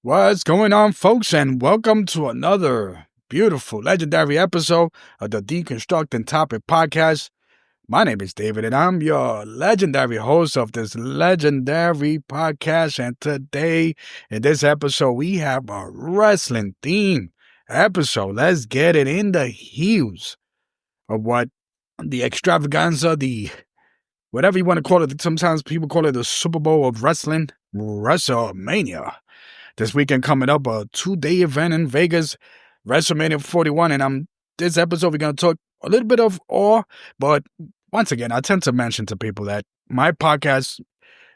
What's going on, folks, and welcome to another beautiful, legendary episode of the D-constructingTopics podcast. My name is David, and I'm your legendary host of this legendary podcast. And today, in this episode, we have a wrestling theme episode. Let's get it in the heels of what the extravaganza, the whatever you want to call it. Sometimes people call it the Super Bowl of wrestling, WrestleMania. This weekend coming up, a 2-day event in Vegas, WrestleMania 41. And this episode, we're going to talk a little bit of all. But once again, I tend to mention to people that my podcast,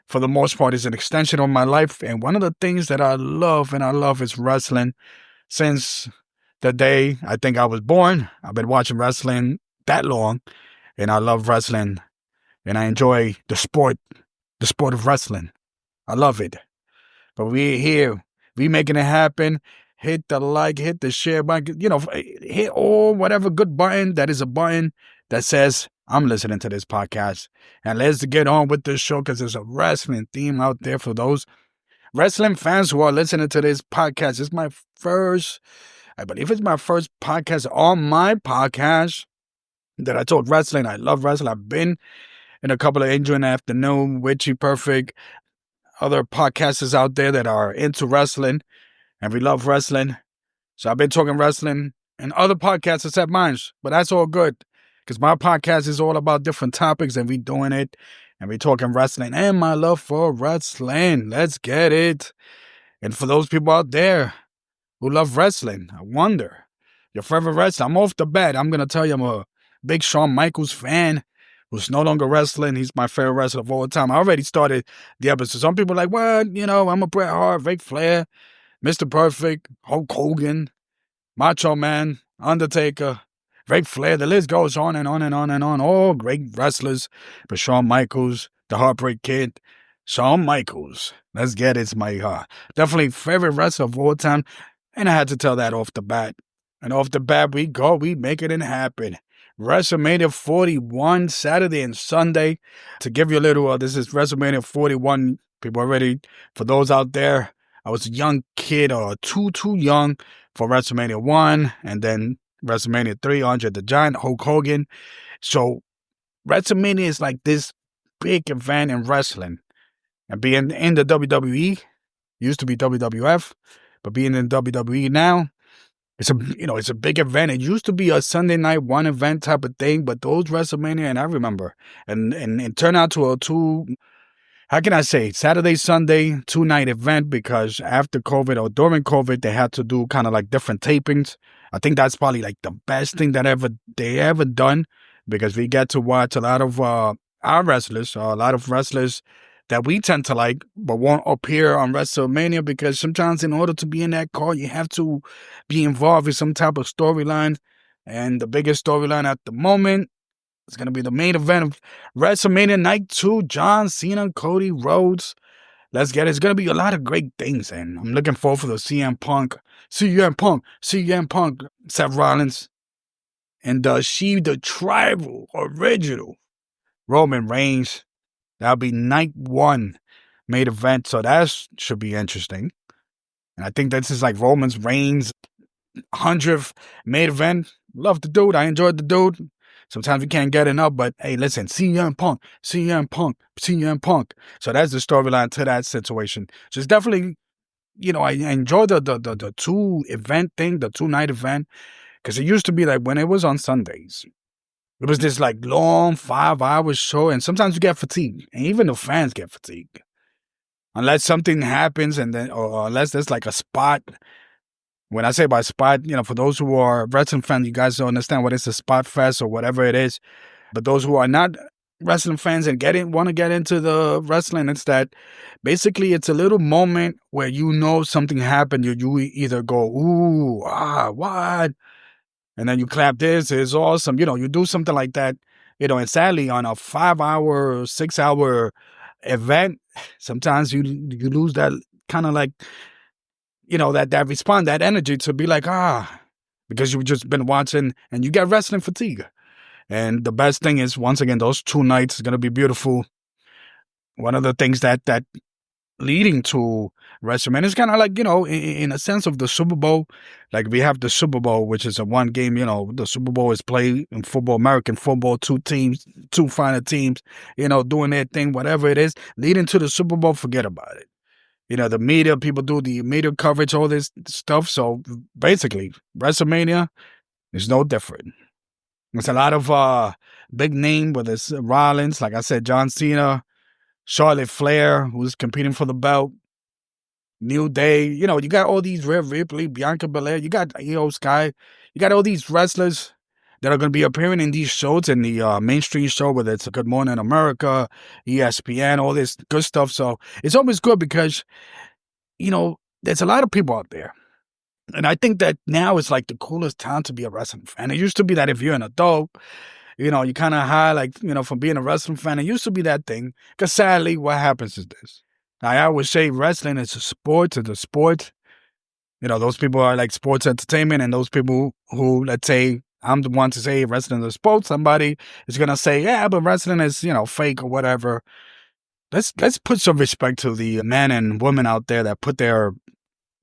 for the most part, is an extension of my life. And one of the things that I love is wrestling. Since the day I think I was born, I've been watching wrestling that long. And I love wrestling. And I enjoy the sport of wrestling. I love it. But we're here. We making it happen. Hit the like, hit the share button, hit all whatever good button that is a button that says, I'm listening to this podcast. And let's get on with this show because there's a wrestling theme out there for those wrestling fans who are listening to this podcast. I believe it's my first podcast on my podcast that I talk wrestling. I love wrestling. I've been in a couple of Angel in the Afternoon, Witchy Perfect, other podcasters out there that are into wrestling, and we love wrestling. So I've been talking wrestling and other podcasts except mine, but that's all good because my podcast is all about different topics, and we doing it, and we talking wrestling and my love for wrestling. Let's get it. And for those people out there who love wrestling, I wonder, your favorite wrestler. I'm off the bat. I'm going to tell you I'm a big Shawn Michaels fan. Who's no longer wrestling. He's my favorite wrestler of all time. I already started the episode. Some people are like, what? I'm a Bret Hart, Ric Flair, Mr. Perfect, Hulk Hogan, Macho Man, Undertaker, Ric Flair. The list goes on and on and on and on. All great wrestlers. But Shawn Michaels, the Heartbreak Kid, Shawn Michaels. Let's get it. It's my definitely favorite wrestler of all time. And I had to tell that off the bat. And off the bat, we go. We make it happen. WrestleMania 41, Saturday and Sunday. To give you a little, this is WrestleMania 41. People are ready. For those out there, I was a young kid or too young for WrestleMania 1. And then WrestleMania 3, Andre the Giant, Hulk Hogan. So WrestleMania is like this big event in wrestling. And being in the WWE, used to be WWF, but being in WWE now, it's a big event. It used to be a Sunday night one event type of thing, but those WrestleMania, and I remember, and it turned out to Saturday, Sunday, 2-night event because after COVID or during COVID, they had to do kind of like different tapings. I think that's probably like the best thing that they ever done because we get to watch a lot of our wrestlers, a lot of wrestlers that we tend to like, but won't appear on WrestleMania because sometimes in order to be in that card, you have to be involved in some type of storyline. And the biggest storyline at the moment is going to be the main event of WrestleMania Night 2, John Cena, Cody, Rhodes. Let's get it. It's going to be a lot of great things, and I'm looking forward for the CM Punk, Seth Rollins, and the tribal original Roman Reigns. That'll be night 1 main event, so that should be interesting. And I think this is like Roman Reigns' 100th main event. Love the dude. I enjoyed the dude. Sometimes we can't get enough, but hey, listen, CM Punk. So that's the storyline to that situation. So it's definitely, I enjoy the 2-event thing, the 2-night event, because it used to be like when it was on Sundays. It was this like long 5-hour show, and sometimes you get fatigued, and even the fans get fatigued. Unless something happens, or unless there's like a spot. When I say by spot, for those who are wrestling fans, you guys don't understand what it's a spot fest or whatever it is. But those who are not wrestling fans and want to get into the wrestling, it's that basically it's a little moment where something happened. You either go, ooh, what? And then you clap this, it's awesome. You do something like that, and sadly on a 5-hour, 6-hour event, sometimes you lose that kind of like, that response, that energy to be like, because you've just been watching and you get wrestling fatigue. And the best thing is, once again, those 2 nights is going to be beautiful. One of the things that leading to WrestleMania. It's kind of like, in a sense of the Super Bowl. Like we have the Super Bowl, which is a one game, the Super Bowl is played in football, American football, two teams, two final teams, doing their thing, whatever it is. Leading to the Super Bowl, forget about it. The media, people do the media coverage, all this stuff. So basically, WrestleMania is no different. There's a lot of big name, whether it's Rollins, like I said, John Cena, Charlotte Flair, who's competing for the belt, New Day. You got all these Rhea Ripley, Bianca Belair. You got Sky. You got all these wrestlers that are going to be appearing in these shows, in the mainstream show, whether it's Good Morning America, ESPN, all this good stuff. So it's always good because, there's a lot of people out there. And I think that now is like the coolest time to be a wrestling fan. It used to be that if you're an adult, you kind of high, like, from being a wrestling fan. It used to be that thing. Because sadly, what happens is this. I always say wrestling is a sport. It's a sport. Those people are like sports entertainment, and those people who, let's say, I'm the one to say wrestling is a sport. Somebody is going to say, yeah, but wrestling is, fake or whatever. Let's put some respect to the men and women out there that put their,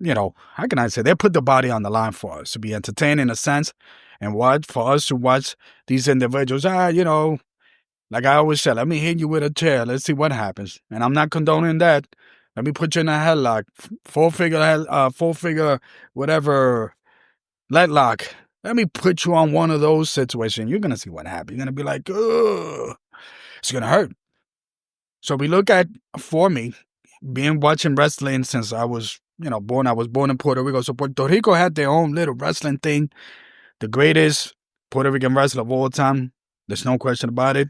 how can I say, they put the body on the line for us to be entertained in a sense. And for us to watch these individuals, like I always said, let me hit you with a chair. Let's see what happens. And I'm not condoning that. Let me put you in a headlock, full figure, whatever, leg lock. Let me put you on one of those situations. You're going to see what happens. You're going to be like, ugh, it's going to hurt. So we look at, for me, watching wrestling since I was, born. I was born in Puerto Rico. So Puerto Rico had their own little wrestling thing. The greatest Puerto Rican wrestler of all time. There's no question about it.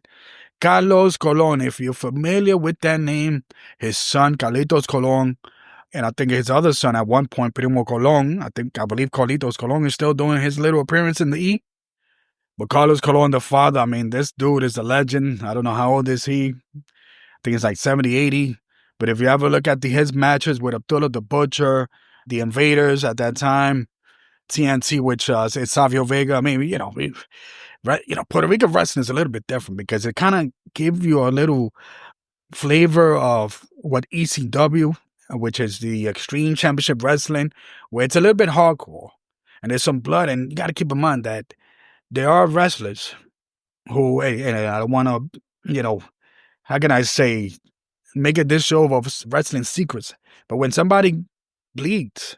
Carlos Colon, if you're familiar with that name, his son, Carlitos Colon, and I think his other son at one point, Primo Colon, I believe Carlitos Colon is still doing his little appearance in the E. But Carlos Colon, the father, I mean, this dude is a legend. I don't know how old is he. I think it's like 70, 80. But if you ever look at his matches with Abdullah the Butcher, the Invaders at that time, TNT, which is Savio Vega, I mean, Puerto Rico wrestling is a little bit different because it kind of gives you a little flavor of what ECW, which is the Extreme Championship Wrestling, where it's a little bit hardcore and there's some blood. And you got to keep in mind that there are wrestlers who, and I don't want to, how can I say, make it this show of wrestling secrets. But when somebody bleeds,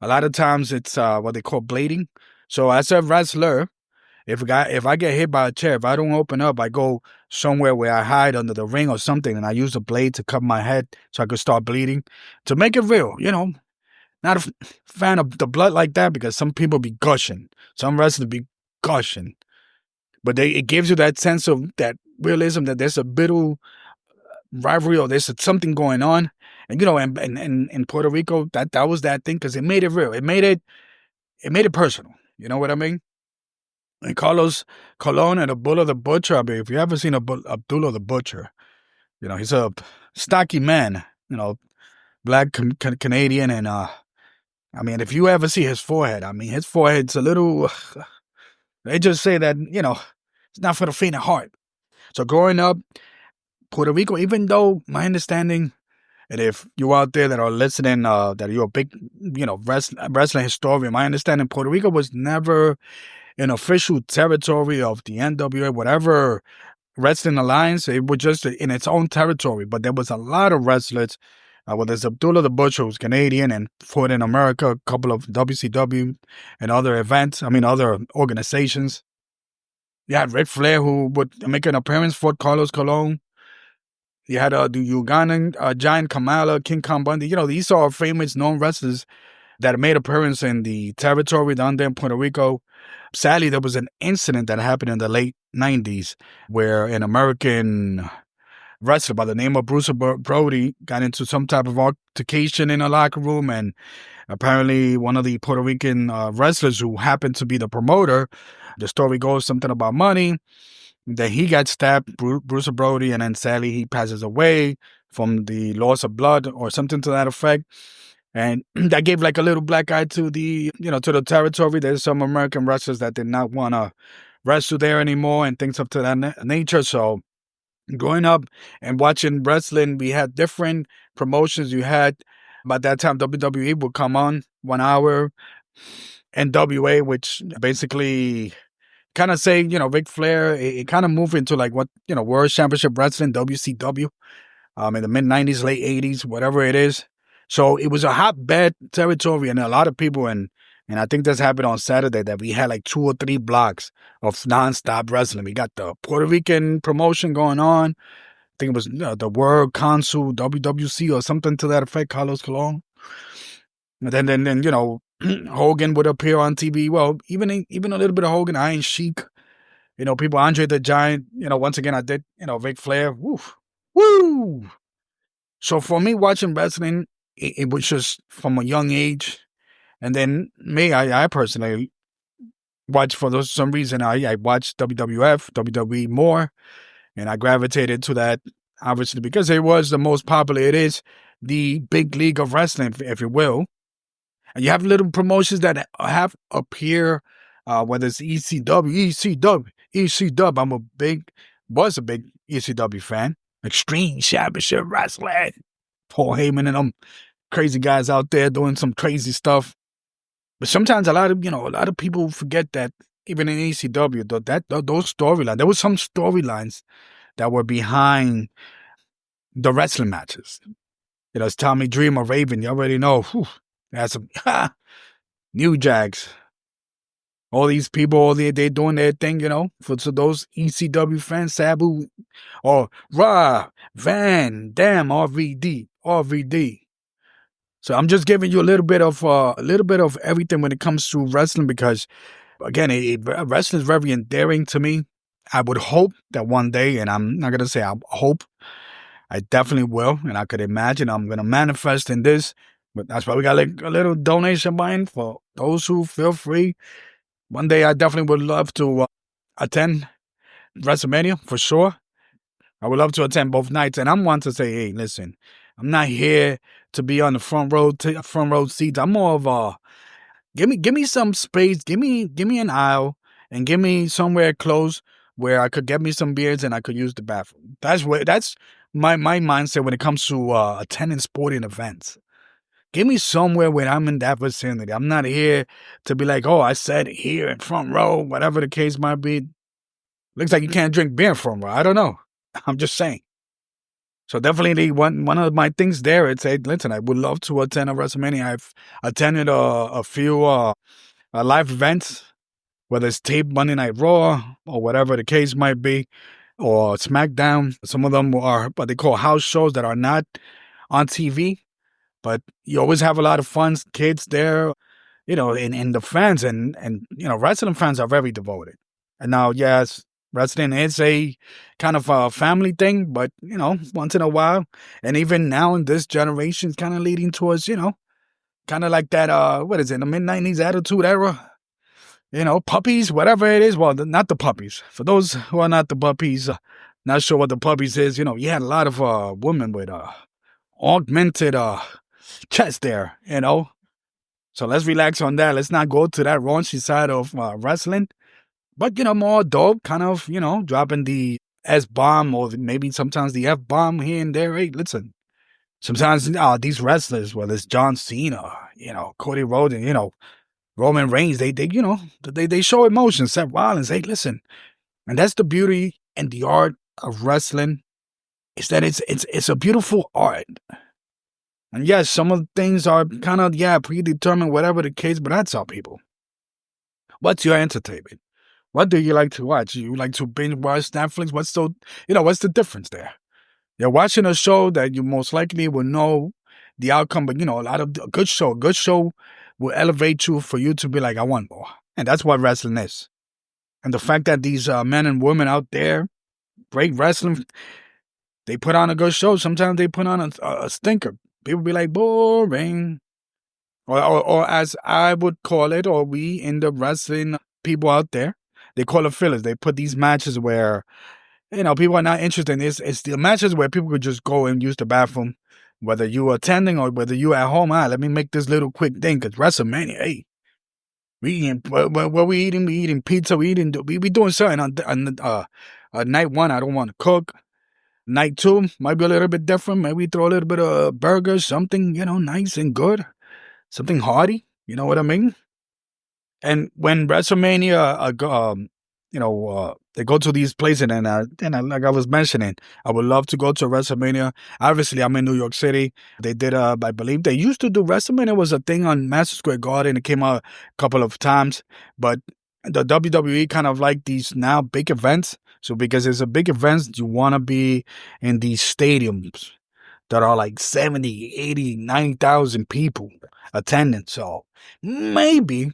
a lot of times it's what they call blading. So as a wrestler, if I get hit by a chair, if I don't open up, I go somewhere where I hide under the ring or something, and I use a blade to cover my head so I could start bleeding. To make it real, not a fan of the blood like that because some people be gushing. Some wrestlers be gushing. But it gives you that sense of that realism that there's a bit of rivalry or there's something going on. And, and in Puerto Rico, that was that thing because it made it real. It made it personal. You know what I mean? And Carlos Colon and Abdullah the Butcher. I mean, if you ever seen Abdullah the Butcher, he's a stocky man, black Canadian. And, I mean, if you ever see his forehead, I mean, his forehead's a little, they just say that, it's not for the faint of heart. So growing up, Puerto Rico, even though my understanding, and if you out there that are listening, that you're a big, wrestling historian, my understanding, Puerto Rico was never an official territory of the NWA, whatever wrestling alliance. It was just in its own territory. But there was a lot of wrestlers. There's Abdullah the Butcher, who's Canadian and fought in America, a couple of WCW and other events. I mean, other organizations. You had Ric Flair, who would make an appearance, fought Carlos Colon. You had the Ugandan Giant Kamala, King Kong Bundy. These are famous known wrestlers that made appearance in the territory down there in Puerto Rico. Sadly, there was an incident that happened in the late 90s where an American wrestler by the name of Bruce Brody got into some type of altercation in a locker room, and apparently one of the Puerto Rican wrestlers who happened to be the promoter, the story goes something about money, that he got stabbed, Bruce Brody, and then sadly he passes away from the loss of blood or something to that effect. And that gave like a little black eye to the, to the territory. There's some American wrestlers that did not want to wrestle there anymore and things up to that nature. So growing up and watching wrestling, we had different promotions. You had, by that time, WWE would come on 1 hour, NWA, which basically kind of say, Ric Flair, it kind of moved into like what, World Championship Wrestling, WCW, in the mid 90s, late 80s, whatever it is. So it was a hotbed territory, and a lot of people, and I think this happened on Saturday, that we had like 2 or 3 blocks of nonstop wrestling. We got the Puerto Rican promotion going on. I think it was the World Council, WWC, or something to that effect, Carlos Colon. And then Hogan would appear on TV. Well, even a little bit of Hogan, Iron Sheik, people, Andre the Giant, once again, I did, Ric Flair. Woo. Woo! So for me, watching wrestling, it was just from a young age. And then me, I personally watched, for some reason, I watched WWF, WWE more, and I gravitated to that, obviously, because it was the most popular. It is the big league of wrestling, if you will. And you have little promotions that have appear, whether it's ECW. Was a big ECW fan. Extreme Championship Wrestling. Paul Heyman and them crazy guys out there doing some crazy stuff. But sometimes a lot of people forget that even in ECW, those storylines, there were some storylines that were behind the wrestling matches. It's Tommy Dreamer, Raven. You already know. Whew, that's some New Jags. All these people, they doing their thing, for those ECW fans, Sabu, or Raw, Van Dam, RVD. So I'm just giving you a little bit of everything when it comes to wrestling, because again, wrestling is very endearing to me. I would hope that one day, and I'm not gonna say I hope, I definitely will, and I could imagine I'm gonna manifest in this. But that's why we got like a little donation button for those who feel free. One day I definitely would love to attend WrestleMania for sure. I would love to attend both nights, and I'm one to say, hey, listen, I'm not here to be on the front row seats. I'm more of a give me some space, give me an aisle, and give me somewhere close where I could get me some beers and I could use the bathroom. That's my mindset when it comes to attending sporting events. Give me somewhere where I'm in that vicinity. I'm not here to be like, oh, I said here in front row, whatever the case might be. Looks like you can't drink beer in front row. I don't know. I'm just saying. So definitely one of my things there, it's, hey, listen, I would love to attend a WrestleMania. I've attended a few live events, whether it's taped Monday Night Raw or whatever the case might be, or SmackDown. Some of them are what they call house shows that are not on TV. But you always have a lot of fun kids there, and the fans and wrestling fans are very devoted. And now, yes, wrestling is a kind of a family thing, but, once in a while, and even now in this generation, it's kind of leading towards, kind of like that, what is it, the mid-90s Attitude Era? Puppies, whatever it is. Well, not the puppies. For those who are not the puppies, not sure what the puppies is, you had a lot of women with augmented chest there, So let's relax on that. Let's not go to that raunchy side of wrestling. But, more adult, kind of, dropping the S-bomb or maybe sometimes the F-bomb here and there. Hey, listen. Sometimes these wrestlers, whether it's John Cena, Cody Rhodes, and, Roman Reigns, they show emotion. Seth Rollins, hey, listen. And that's the beauty and the art of wrestling, is that it's a beautiful art. And yes, some of the things are kind of, predetermined, whatever the case, but that's all, people. What's your entertainment? What do you like to watch? You like to binge watch Netflix? What's the difference there? You're watching a show that you most likely will know the outcome, but, a good show will elevate you for you to be like, I want more. And that's what wrestling is. And the fact that these men and women out there, great wrestling, they put on a good show. Sometimes they put on a stinker. People be like, boring. Or as I would call it, or we in the wrestling people out there, they call it fillers. They put these matches where, people are not interested in. It's the matches where people could just go and use the bathroom, whether you are attending or whether you at home. Let me make this little quick thing, because WrestleMania, hey, we eating, what we eating pizza, we doing something on night one. I don't want to cook. Night two might be a little bit different. Maybe throw a little bit of burgers, something, nice and good. Something hearty. You know what I mean? And when WrestleMania, they go to these places, and like I was mentioning, I would love to go to WrestleMania. Obviously, I'm in New York City. They did, I believe they used to do WrestleMania was a thing on Madison Square Garden. It came out a couple of times, but the WWE kind of like these now big events. So because it's a big event, you want to be in these stadiums that are like 70, 80, 90,000 people attending. So maybe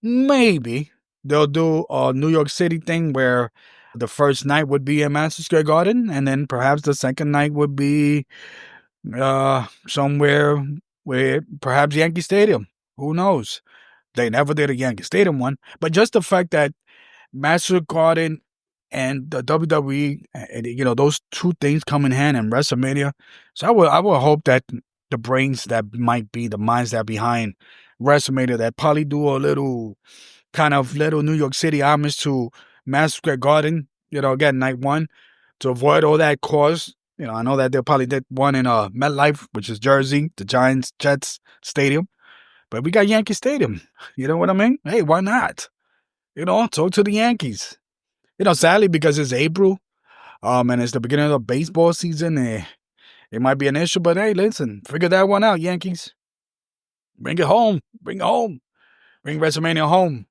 they'll do a New York City thing where the first night would be in Madison Square Garden, and then perhaps the second night would be somewhere where perhaps Yankee Stadium. Who knows? They never did a Yankee Stadium one, but just the fact that Madison Square Garden and the WWE, those two things come in hand in WrestleMania. So I will hope that the brains that might be the minds that behind WrestleMania that probably do a little kind of little New York City homage to Madison Square Garden, again, night one, to avoid all that cost. I know that they probably did one in MetLife, which is Jersey, the Giants Jets Stadium. But we got Yankee Stadium. You know what I mean? Hey, why not? Talk to the Yankees. Sadly, because it's April, and it's the beginning of the baseball season, it might be an issue. But hey, listen, figure that one out, Yankees. Bring it home. Bring it home. Bring WrestleMania home.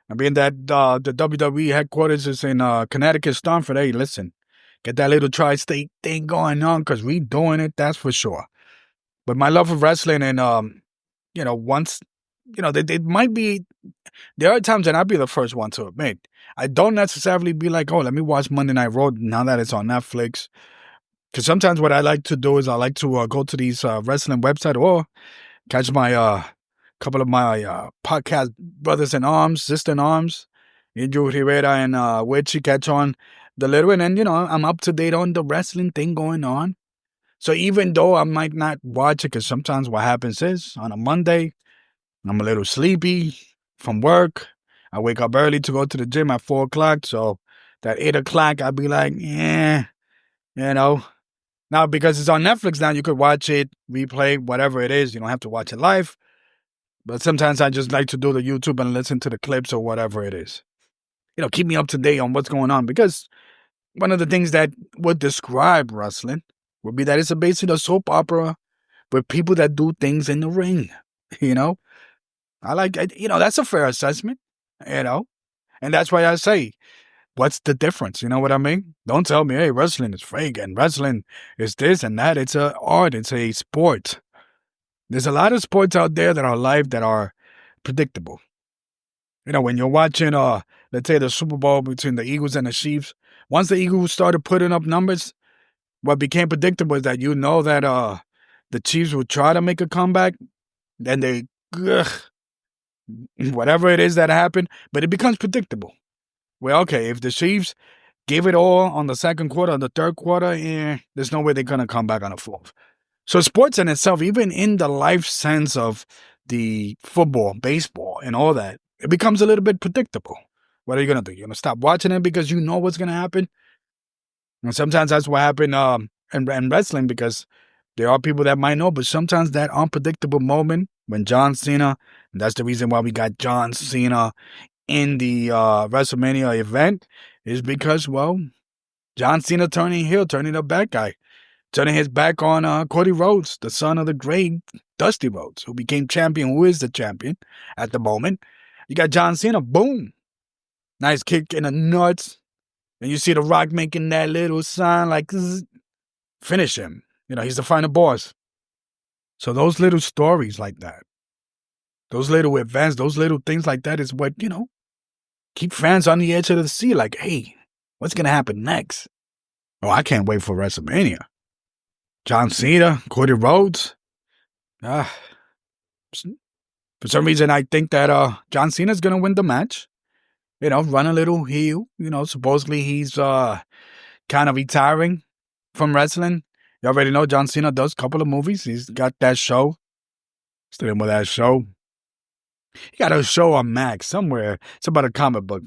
And being that the WWE headquarters is in Connecticut, Stamford, hey, listen, get that little tri-state thing going on because we doing it, that's for sure. But my love of wrestling and, once, they might be, there are times that I'll be the first one to admit. I don't necessarily be like, oh, let me watch Monday Night Raw now that it's on Netflix. Because sometimes what I like to do is I like to go to these wrestling websites or catch my couple of my podcast brothers in arms, sister in arms, Andrew Rivera and Wichi catch on the little, and then I'm up to date on the wrestling thing going on. So even though I might not watch it, because sometimes what happens is on a Monday, I'm a little sleepy from work. I wake up early to go to the gym at 4:00. So that 8:00, I'll be like, yeah, Now, because it's on Netflix now, you could watch it, replay, whatever it is. You don't have to watch it live. But sometimes I just like to do the YouTube and listen to the clips or whatever it is. Keep me up to date on what's going on. Because one of the things that would describe wrestling would be that it's basically a soap opera with people that do things in the ring. I like, that's a fair assessment, And that's why I say, what's the difference? You know what I mean? Don't tell me, hey, wrestling is fake and wrestling is this and that. It's an art. It's a sport. There's a lot of sports out there that are live that are predictable. When you're watching, let's say the Super Bowl between the Eagles and the Chiefs, once the Eagles started putting up numbers, what became predictable is that that the Chiefs would try to make a comeback, then whatever it is that happened, but it becomes predictable. Well, okay, if the Chiefs give it all on the second quarter, on the third quarter, there's no way they're going to come back on the fourth. So sports in itself, even in the life sense of the football, baseball, and all that, it becomes a little bit predictable. What are you going to do? You're going to stop watching it because you know what's going to happen? And sometimes that's what happened in wrestling because there are people that might know, but sometimes that unpredictable moment when John Cena, and that's the reason why we got John Cena in the WrestleMania event, is because, well, John Cena turning heel, turning the bad guy. Turning his back on Cody Rhodes, the son of the great Dusty Rhodes, who became champion, who is the champion at the moment. You got John Cena, boom. Nice kick in the nuts. And you see The Rock making that little sign like, zzz, finish him. He's the final boss. So those little stories like that, those little events, those little things like that is what, keep fans on the edge of the seat like, hey, what's going to happen next? Oh, I can't wait for WrestleMania. John Cena, Cody Rhodes. For some reason, I think that John Cena's going to win the match. Run a little heel. Supposedly he's kind of retiring from wrestling. You already know John Cena does a couple of movies. He's got that show. Still in with that show. He got a show on Max somewhere. It's about a comic book.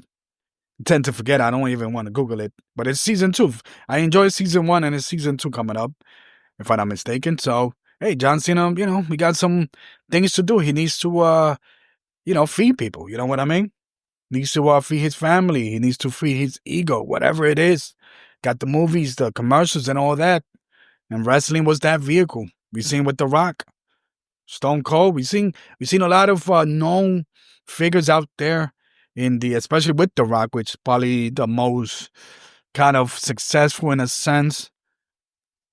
tend to forget. I don't even want to Google it. But it's season 2. I enjoy season 1 and it's season 2 coming up, if I'm not mistaken. So, hey, John Cena, we got some things to do. He needs to, feed people. You know what I mean? Needs to feed his family. He needs to feed his ego, whatever it is. Got the movies, the commercials, and all that. And wrestling was that vehicle. We seen with The Rock, Stone Cold. We seen a lot of known figures out there especially with The Rock, which is probably the most kind of successful in a sense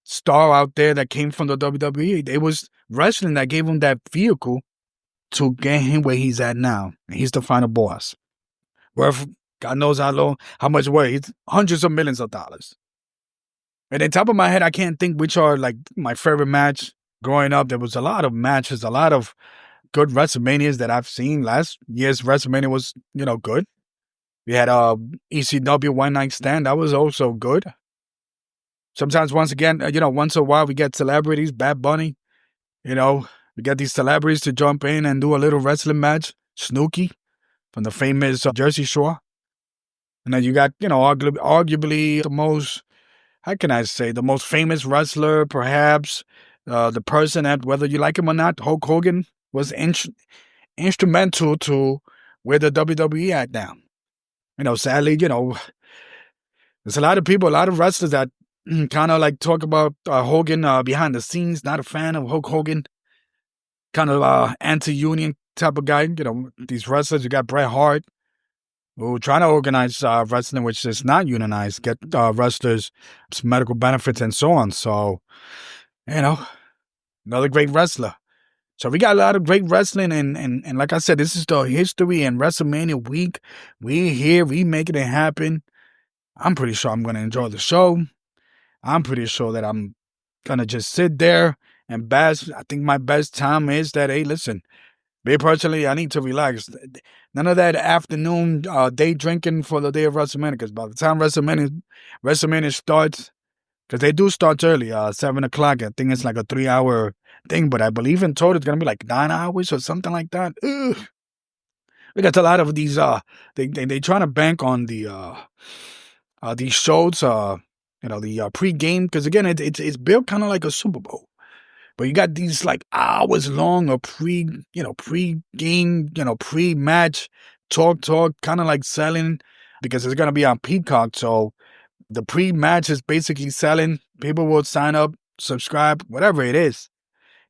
star out there that came from the WWE. It was wrestling that gave him that vehicle to get him where he's at now. He's the final boss. Worth God knows how much worth. It's hundreds of millions of dollars. And on top of my head, I can't think which are like my favorite match. Growing up, there was a lot of matches, a lot of good WrestleManias that I've seen. Last year's WrestleMania was, good. We had ECW One Night Stand. That was also good. Sometimes, once again, once in a while, we get celebrities, Bad Bunny. We get these celebrities to jump in and do a little wrestling match. Snooki from the famous Jersey Shore. And then you got, arguably the most, how can I say, the most famous wrestler, perhaps, the person that, whether you like him or not, Hulk Hogan, was instrumental to where the WWE at now. Sadly, there's a lot of people, a lot of wrestlers that kind of like talk about Hogan behind the scenes, not a fan of Hulk Hogan, kind of anti-union type of guy. These wrestlers, you got Bret Hart, who trying to organize wrestling, which is not unionized, get wrestlers some medical benefits and so on. So, another great wrestler. So we got a lot of great wrestling, and like I said, this is the history and WrestleMania week. We here, we making it happen. I'm pretty sure I'm going to enjoy the show. I'm pretty sure that I'm going to just sit there and bask. I think my best time is that, hey, listen, me personally, I need to relax. None of that afternoon day drinking for the day of WrestleMania, because by the time WrestleMania starts, because they do start early, 7 o'clock. I think it's like a 3-hour thing, but I believe in total it's going to be like 9 hours or something like that. Ugh. We got a lot of these, they trying to bank on these shows, the pre-game, because again, it's built kind of like a Super Bowl. But you got these like hours long of pre-game, pre-match talk, kind of like selling, because it's going to be on Peacock. So the pre-match is basically selling. People will sign up, subscribe, whatever it is.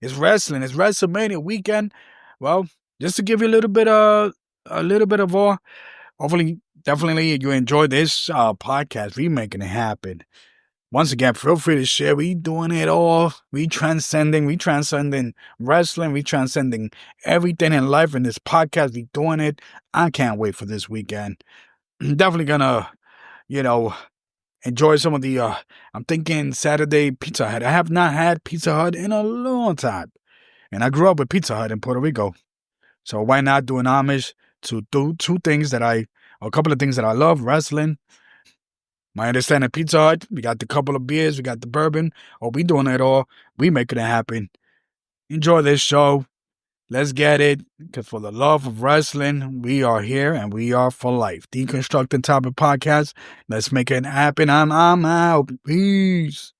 It's wrestling. It's WrestleMania weekend. Well, just to give you a little bit of all. Hopefully, definitely you enjoy this podcast. We making it happen. Once again, feel free to share. We doing it all. We transcending wrestling. We transcending everything in life in this podcast. We doing it. I can't wait for this weekend. I'm definitely gonna, enjoy some of the, I'm thinking Saturday Pizza Hut. I have not had Pizza Hut in a long time. And I grew up with Pizza Hut in Puerto Rico. So why not do an homage to do a couple of things that I love, wrestling. My understanding, Pizza Hut, we got the couple of beers, we got the bourbon. We doing it all. We making it happen. Enjoy this show. Let's get it. Because for the love of wrestling, we are here and we are for life. D-constructing Topic Podcast. Let's make it happen. I'm out. Peace.